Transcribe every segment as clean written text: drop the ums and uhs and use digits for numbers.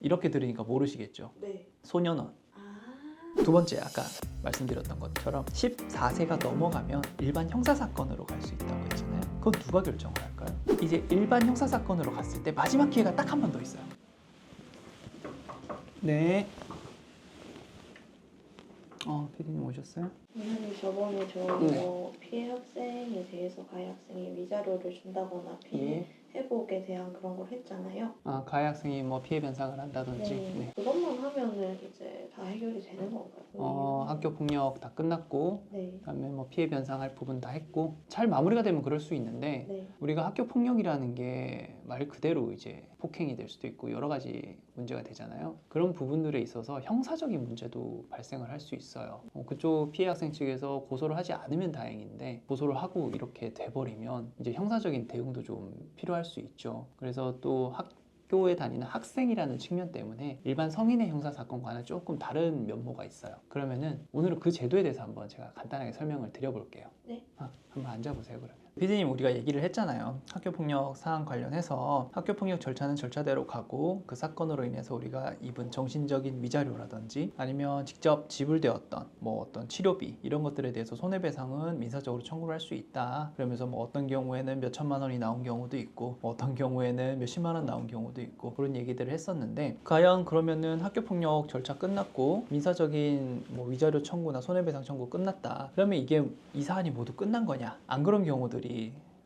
이렇게 들으니까 모르시겠죠? 네. 소년원. 아. 두 번째, 아까 말씀드렸던 것처럼 14세가 넘어가면 일반 형사사건으로 갈 수 있다고 했잖아요. 그건 누가 결정을 할까요? 이제 일반 형사사건으로 갔을 때 마지막 기회가 딱 한 번 더 있어요. 네. 피디님 오셨어요? 선생님 저번에 저 피해 학생에 대해서 가해 학생이 위자료를 준다거나 피해 회복에 대한 그런 걸 했잖아요. 가해 학생이 뭐 피해 변상을 한다든지. 네. 그것만 하면은 이제 다 해결이 되는 건가요? 학교 폭력 다 끝났고, 네. 그다음에 뭐 피해 변상할 부분 다 했고, 잘 마무리가 되면 그럴 수 있는데, 네. 우리가 학교 폭력이라는 게 말 그대로 이제 폭행이 될 수도 있고 여러 가지 문제가 되잖아요. 그런 부분들에 있어서 형사적인 문제도 발생을 할 수 있어요. 그쪽 피해 학생 측에서 고소를 하지 않으면 다행인데 고소를 하고 이렇게 돼버리면 이제 형사적인 대응도 좀 필요할 수 있죠. 그래서 또 학교에 다니는 학생이라는 측면 때문에 일반 성인의 형사사건과는 조금 다른 면모가 있어요. 그러면은 오늘은 그 제도에 대해서 한번 제가 간단하게 설명을 드려볼게요. 네. 한번 앉아보세요. 그러면 피디님, 우리가 얘기를 했잖아요. 학교폭력 사안 관련해서 학교폭력 절차는 절차대로 가고 그 사건으로 인해서 우리가 입은 정신적인 위자료라든지 아니면 직접 지불되었던 뭐 어떤 치료비 이런 것들에 대해서 손해배상은 민사적으로 청구를 할 수 있다. 그러면서 뭐 어떤 경우에는 몇 천만 원이 나온 경우도 있고 뭐 어떤 경우에는 몇십만 원 나온 경우도 있고 그런 얘기들을 했었는데, 과연 그러면은 학교폭력 절차 끝났고 민사적인 뭐 위자료 청구나 손해배상 청구 끝났다. 그러면 이게 이 사안이 모두 끝난 거냐? 안 그런 경우들이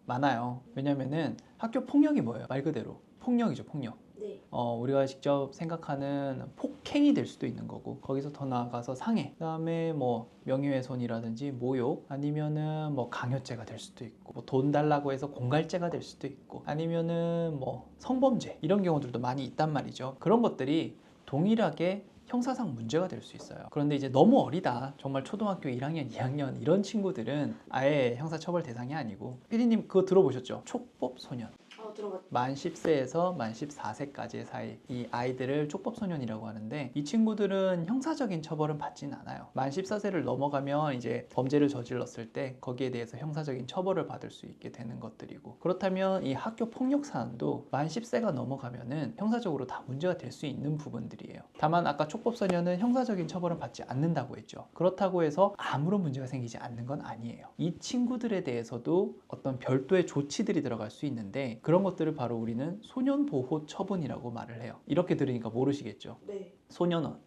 많아요. 왜냐면은 학교 폭력이 뭐예요? 말 그대로 폭력이죠, 폭력. 네. 우리가 직접 생각하는 폭행이 될 수도 있는 거고, 거기서 더 나아가서 상해, 그다음에 뭐 명예훼손이라든지 모욕, 아니면은 뭐 강요죄가 될 수도 있고, 뭐 돈 달라고 해서 공갈죄가 될 수도 있고, 아니면은 뭐 성범죄 이런 경우들도 많이 있단 말이죠. 그런 것들이 동일하게 형사상 문제가 될 수 있어요. 그런데 이제 너무 어리다, 정말 초등학교 1학년, 2학년 이런 친구들은 아예 형사처벌 대상이 아니고, 피디님 그거 들어보셨죠? 촉법 소년. 들어봤죠. 만 10세에서 만 14세까지의 사이 이 아이들을 촉법소년이라고 하는데, 이 친구들은 형사적인 처벌은 받진 않아요. 만 14세를 넘어가면 이제 범죄를 저질렀을 때 거기에 대해서 형사적인 처벌을 받을 수 있게 되는 것들이고, 그렇다면 이 학교 폭력 사안도 만 10세가 넘어가면은 형사적으로 다 문제가 될 수 있는 부분들이에요. 다만 아까 촉법소년은 형사적인 처벌은 받지 않는다고 했죠. 그렇다고 해서 아무런 문제가 생기지 않는 건 아니에요. 이 친구들에 대해서도 어떤 별도의 조치들이 들어갈 수 있는데, 그런 것들을 바로 우리는 소년보호 처분이라고 말을 해요. 이렇게 들으니까 모르시겠죠? 네. 소년원.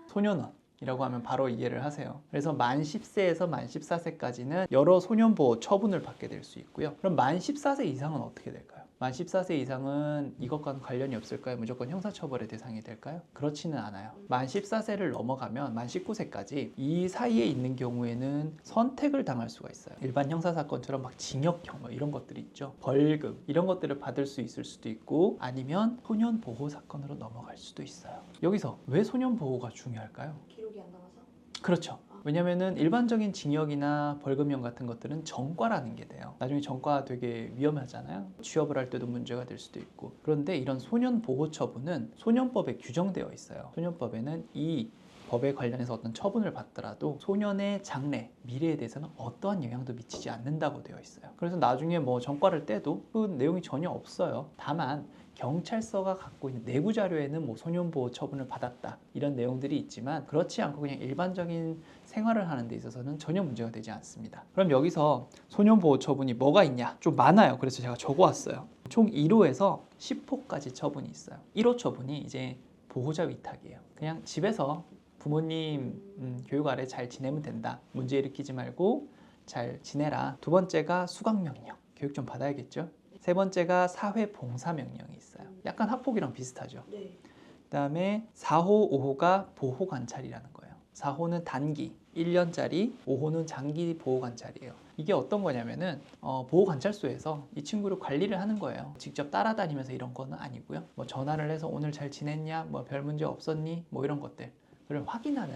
소년원 이라고 하면 바로 이해를 하세요. 그래서 만 10세에서 만 14세까지는 여러 소년보호 처분을 받게 될 수 있고요. 그럼 만 14세 이상은 어떻게 될까요? 만 14세 이상은 이것과는 관련이 없을까요? 무조건 형사처벌의 대상이 될까요? 그렇지는 않아요. 만 14세를 넘어가면 만 19세까지 이 사이에 있는 경우에는 선택을 당할 수가 있어요. 일반 형사사건처럼 막 징역형 뭐 이런 것들이 있죠. 벌금 이런 것들을 받을 수 있을 수도 있고, 아니면 소년보호 사건으로 넘어갈 수도 있어요. 여기서 왜 소년보호가 중요할까요? 기록이 안 남아서? 그렇죠. 왜냐면은 일반적인 징역이나 벌금형 같은 것들은 전과라는 게 돼요. 나중에 전과 되게 위험하잖아요. 취업을 할 때도 문제가 될 수도 있고. 그런데 이런 소년보호처분은 소년법에 규정되어 있어요. 소년법에는 이 법에 관련해서 어떤 처분을 받더라도 소년의 장래, 미래에 대해서는 어떠한 영향도 미치지 않는다고 되어 있어요. 그래서 나중에 뭐 전과를 떼도 그 내용이 전혀 없어요. 다만 경찰서가 갖고 있는 내부 자료에는 뭐 소년보호 처분을 받았다 이런 내용들이 있지만, 그렇지 않고 그냥 일반적인 생활을 하는 데 있어서는 전혀 문제가 되지 않습니다. 그럼 여기서 소년보호 처분이 뭐가 있냐? 좀 많아요. 그래서 제가 적어왔어요. 총 1호에서 10호까지 처분이 있어요. 1호 처분이 이제 보호자 위탁이에요. 그냥 집에서 부모님 교육 아래 잘 지내면 된다. 문제 일으키지 말고 잘 지내라. 두 번째가 수강명령. 교육 좀 받아야겠죠? 세 번째가 사회봉사명령이 있어요. 약간 학폭이랑 비슷하죠. 네. 그다음에 4호, 5호가 보호관찰이라는 거예요. 4호는 단기 1년짜리, 5호는 장기 보호관찰이에요. 이게 어떤 거냐면은 보호관찰소에서 이 친구를 관리를 하는 거예요. 직접 따라다니면서 이런 거는 아니고요. 뭐 전화를 해서 오늘 잘 지냈냐, 뭐 별 문제 없었니, 뭐 이런 것들을 확인하는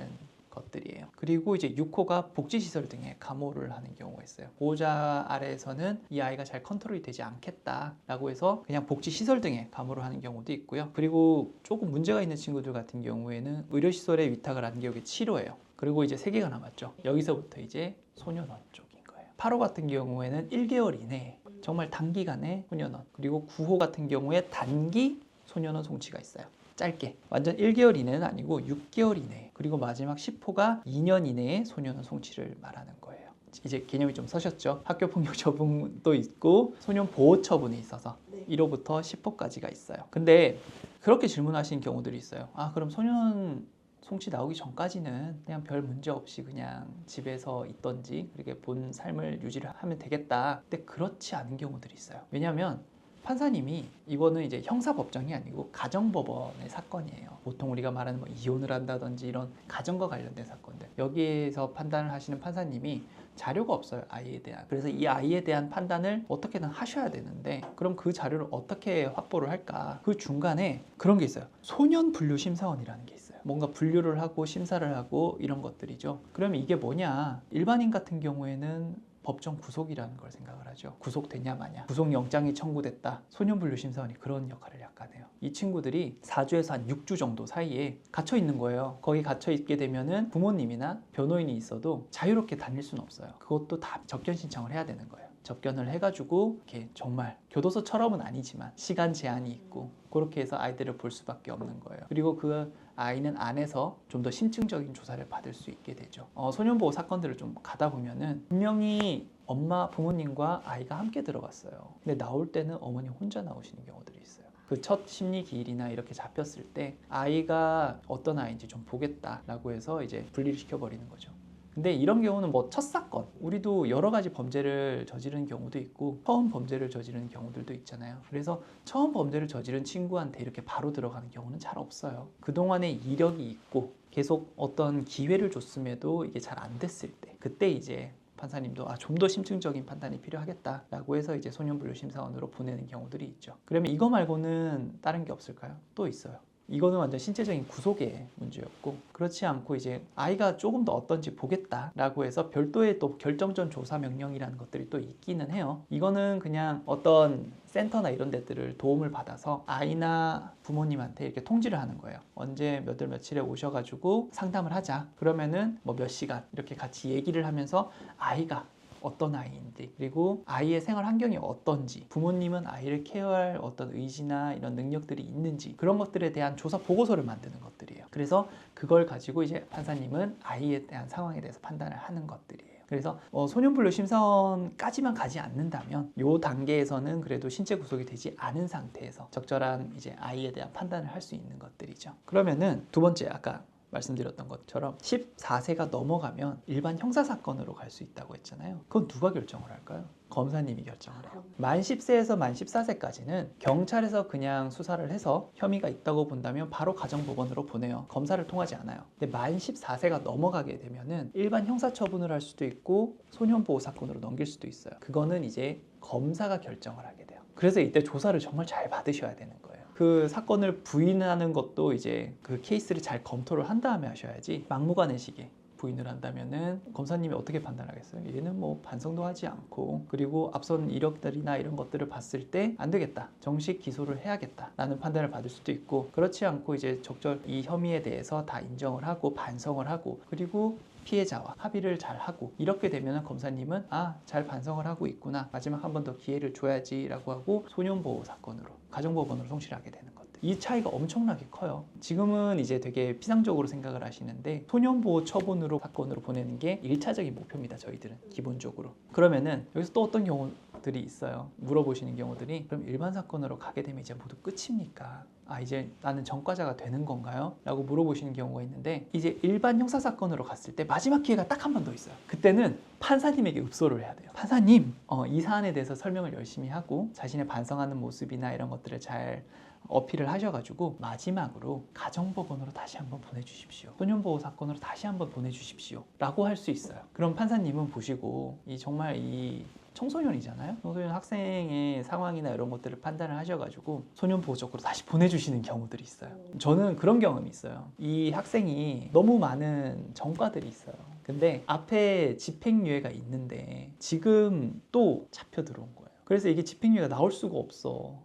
것들이에요. 그리고 이제 6호가 복지시설 등에 감호를 하는 경우가 있어요. 보호자 아래에서는 이 아이가 잘 컨트롤이 되지 않겠다라고 해서 그냥 복지시설 등에 감호를 하는 경우도 있고요. 그리고 조금 문제가 있는 친구들 같은 경우에는 의료시설에 위탁을 하는 게 여기 7호예요. 그리고 이제 3개가 남았죠. 여기서부터 이제 소년원 쪽인 거예요. 8호 같은 경우에는 1개월 이내에 정말 단기간에 소년원, 그리고 9호 같은 경우에 단기 소년원 송치가 있어요. 짧게 완전 1개월 이내는 아니고 6개월 이내, 그리고 마지막 10호가 2년 이내에 소년원 송치를 말하는 거예요. 이제 개념이 좀 서셨죠? 학교폭력 처분도 있고 소년 보호 처분이 있어서 네. 1호부터 10호까지가 있어요. 근데 그렇게 질문하시는 경우들이 있어요. 아, 그럼 소년 송치 나오기 전까지는 그냥 별 문제 없이 그냥 집에서 있던지 그렇게 본 삶을 유지를 하면 되겠다. 근데 그렇지 않은 경우들이 있어요. 왜냐하면 판사님이, 이거는 이제 형사법정이 아니고 가정법원의 사건이에요. 보통 우리가 말하는 뭐 이혼을 한다든지 이런 가정과 관련된 사건들, 여기에서 판단을 하시는 판사님이 자료가 없어요, 아이에 대한. 그래서 이 아이에 대한 판단을 어떻게든 하셔야 되는데, 그럼 그 자료를 어떻게 확보를 할까? 그 중간에 그런 게 있어요. 소년 분류 심사원이라는 게 있어요. 뭔가 분류를 하고 심사를 하고 이런 것들이죠. 그러면 이게 뭐냐? 일반인 같은 경우에는 법정 구속이라는 걸 생각을 하죠. 구속되냐 마냐, 구속영장이 청구됐다, 소년분류심사원이 그런 역할을 약간 해요. 이 친구들이 4주에서 한 6주 정도 사이에 갇혀 있는 거예요. 거기 갇혀 있게 되면은 부모님이나 변호인이 있어도 자유롭게 다닐 수는 없어요. 그것도 다 접견 신청을 해야 되는 거예요. 접견을 해가지고 이렇게 정말 교도소처럼은 아니지만 시간 제한이 있고 그렇게 해서 아이들을 볼 수밖에 없는 거예요. 그리고 그 아이는 안에서 좀 더 심층적인 조사를 받을 수 있게 되죠. 소년보호 사건들을 좀 가다 보면은 분명히 엄마, 부모님과 아이가 함께 들어갔어요. 근데 나올 때는 어머니 혼자 나오시는 경우들이 있어요. 그 첫 심리 기일이나 이렇게 잡혔을 때 아이가 어떤 아이인지 좀 보겠다라고 해서 이제 분리를 시켜버리는 거죠. 근데 이런 경우는 뭐 첫 사건, 우리도 여러 가지 범죄를 저지르는 경우도 있고 처음 범죄를 저지르는 경우들도 있잖아요. 그래서 처음 범죄를 저지른 친구한테 이렇게 바로 들어가는 경우는 잘 없어요. 그동안에 이력이 있고 계속 어떤 기회를 줬음에도 이게 잘 안 됐을 때, 그때 이제 판사님도 좀 더 심층적인 판단이 필요하겠다라고 해서 이제 소년분류심사원으로 보내는 경우들이 있죠. 그러면 이거 말고는 다른 게 없을까요? 또 있어요. 이거는 완전 신체적인 구속의 문제였고, 그렇지 않고 이제 아이가 조금 더 어떤지 보겠다라고 해서 별도의 또 결정전 조사 명령이라는 것들이 또 있기는 해요. 이거는 그냥 어떤 센터나 이런 데들을 도움을 받아서 아이나 부모님한테 이렇게 통지를 하는 거예요. 언제 몇 월 며칠에 오셔가지고 상담을 하자. 그러면은 뭐 몇 시간 이렇게 같이 얘기를 하면서 아이가 어떤 아이인지, 그리고 아이의 생활 환경이 어떤지, 부모님은 아이를 케어할 어떤 의지나 이런 능력들이 있는지, 그런 것들에 대한 조사 보고서를 만드는 것들이에요. 그래서 그걸 가지고 이제 판사님은 아이에 대한 상황에 대해서 판단을 하는 것들이에요. 그래서 소년분류 심사원까지만 가지 않는다면 이 단계에서는 그래도 신체 구속이 되지 않은 상태에서 적절한 이제 아이에 대한 판단을 할 수 있는 것들이죠. 그러면은 두 번째, 아까 말씀드렸던 것처럼 14세가 넘어가면 일반 형사사건으로 갈 수 있다고 했잖아요. 그건 누가 결정을 할까요? 검사님이 결정을 해요. 만 10세에서 만 14세까지는 경찰에서 그냥 수사를 해서 혐의가 있다고 본다면 바로 가정법원으로 보내요. 검사를 통하지 않아요. 근데 만 14세가 넘어가게 되면은 일반 형사처분을 할 수도 있고 소년보호 사건으로 넘길 수도 있어요. 그거는 이제 검사가 결정을 하게 돼요. 그래서 이때 조사를 정말 잘 받으셔야 되는 거예요. 그 사건을 부인하는 것도 이제 그 케이스를 잘 검토를 한 다음에 하셔야지, 막무가내시게 부인을 한다면은 검사님이 어떻게 판단하겠어요? 얘는 뭐 반성도 하지 않고, 그리고 앞선 이력들이나 이런 것들을 봤을 때 안 되겠다, 정식 기소를 해야겠다 라는 판단을 받을 수도 있고, 그렇지 않고 이제 적절 이 혐의에 대해서 다 인정을 하고 반성을 하고, 그리고 피해자와 합의를 잘 하고, 이렇게 되면 검사님은 잘 반성을 하고 있구나, 마지막 한 번 더 기회를 줘야지 라고 하고 소년보호 사건으로, 가정법원으로 송치를 하게 되는 것. 이 차이가 엄청나게 커요. 지금은 이제 되게 피상적으로 생각을 하시는데 소년보호 처분으로 사건으로 보내는 게 1차적인 목표입니다. 저희들은 기본적으로. 그러면은 여기서 또 어떤 경우들이 있어요. 물어보시는 경우들이, 그럼 일반 사건으로 가게 되면 이제 모두 끝입니까? 이제 나는 전과자가 되는 건가요? 라고 물어보시는 경우가 있는데, 이제 일반 형사사건으로 갔을 때 마지막 기회가 딱 한 번 더 있어요. 그때는 판사님에게 읍소를 해야 돼요. 판사님, 이 사안에 대해서 설명을 열심히 하고 자신의 반성하는 모습이나 이런 것들을 잘 어필을 하셔가지고 마지막으로 가정법원으로 다시 한번 보내주십시오. 소년보호 사건으로 다시 한번 보내주십시오 라고 할 수 있어요. 그럼 판사님은 보시고 정말 이 청소년이잖아요. 청소년 학생의 상황이나 이런 것들을 판단을 하셔가지고 소년보호 쪽으로 다시 보내주시는 경우들이 있어요. 저는 그런 경험이 있어요. 이 학생이 너무 많은 전과들이 있어요. 근데 앞에 집행유예가 있는데 지금 또 잡혀 들어온 거예요. 그래서 이게 집행유예가 나올 수가 없어.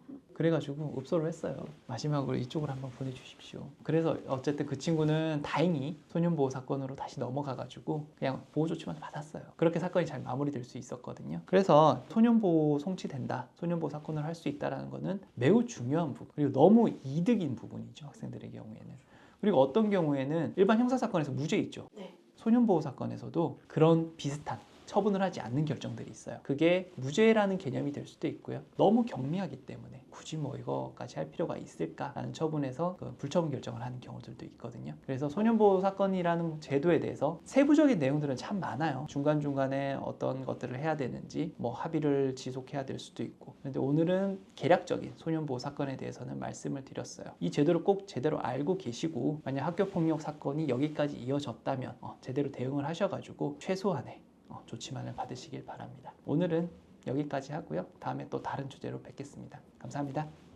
그래가지고 읍소를 했어요. 마지막으로 이쪽으로 한번 보내주십시오. 그래서 어쨌든 그 친구는 다행히 소년보호 사건으로 다시 넘어가가지고 그냥 보호조치만 받았어요. 그렇게 사건이 잘 마무리될 수 있었거든요. 그래서 소년보호 송치된다, 소년보호 사건을 할 수 있다는 거는 매우 중요한 부분, 그리고 너무 이득인 부분이죠, 학생들의 경우에는. 그리고 어떤 경우에는 일반 형사사건에서 무죄 있죠. 네. 소년보호 사건에서도 그런 비슷한 처분을 하지 않는 결정들이 있어요. 그게 무죄라는 개념이 될 수도 있고요. 너무 경미하기 때문에 굳이 뭐 이거까지 할 필요가 있을까라는 처분에서 그 불처분 결정을 하는 경우들도 있거든요. 그래서 소년보호 사건이라는 제도에 대해서 세부적인 내용들은 참 많아요. 중간중간에 어떤 것들을 해야 되는지, 뭐 합의를 지속해야 될 수도 있고. 근데 오늘은 개략적인 소년보호 사건에 대해서는 말씀을 드렸어요. 이 제도를 꼭 제대로 알고 계시고, 만약 학교폭력 사건이 여기까지 이어졌다면 제대로 대응을 하셔가지고 최소한의 조치만을 받으시길 바랍니다. 오늘은 여기까지 하고요. 다음에 또 다른 주제로 뵙겠습니다. 감사합니다.